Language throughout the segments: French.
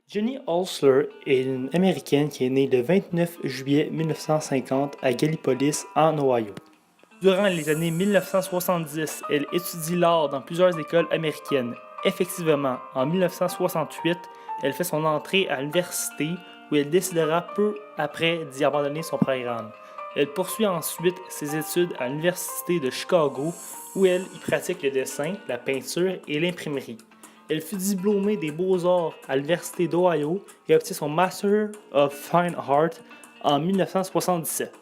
Jenny Holzler est une Américaine qui est née le 29 juillet 1950 à Gallipolis, en Ohio. Durant les années 1970, elle étudie l'art dans plusieurs écoles américaines. Effectivement, en 1968, elle fait son entrée à l'université où elle décidera peu après d'y abandonner son programme. Elle poursuit ensuite ses études à l'Université de Chicago où elle y pratique le dessin, la peinture et l'imprimerie. Elle fut diplômée des Beaux-Arts à l'Université d'Ohio et obtient son Master of Fine Art en 1977.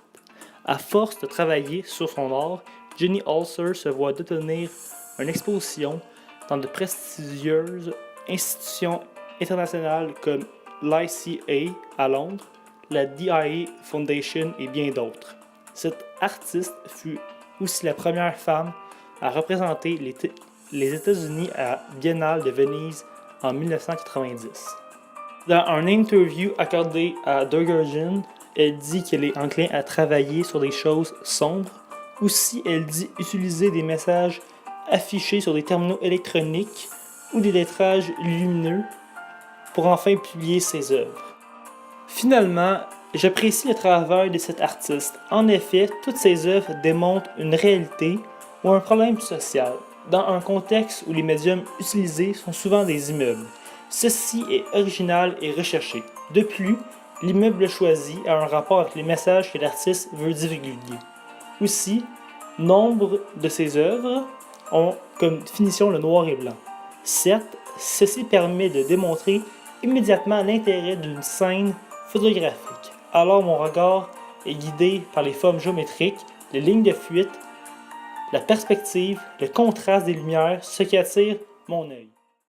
À force de travailler sur son art, Jenny Holzler se voit détenir une exposition dans de prestigieuses institutions internationales comme l'ICA à Londres, la DIA Foundation et bien d'autres. Cette artiste fut aussi la première femme à représenter les États-Unis à la Biennale de Venise en 1990. Dans une interview accordée à The Guardian, elle dit qu'elle est enclin à travailler sur des choses sombres. Aussi, elle dit utiliser des messages affichés sur des terminaux électroniques ou des lettrages lumineux pour enfin publier ses œuvres. Finalement, j'apprécie le travail de cet artiste. En effet, toutes ses œuvres démontrent une réalité ou un problème social, dans un contexte où les médiums utilisés sont souvent des immeubles. Ceci est original et recherché. De plus, l'immeuble choisi a un rapport avec les messages que l'artiste veut divulguer. Aussi, nombre de ses œuvres ont comme finition le noir et blanc. Certes, ceci permet de démontrer immédiatement l'intérêt d'une scène photographique. Alors mon regard est guidé par les formes géométriques, les lignes de fuite, la perspective, le contraste des lumières, ce qui attire mon œil.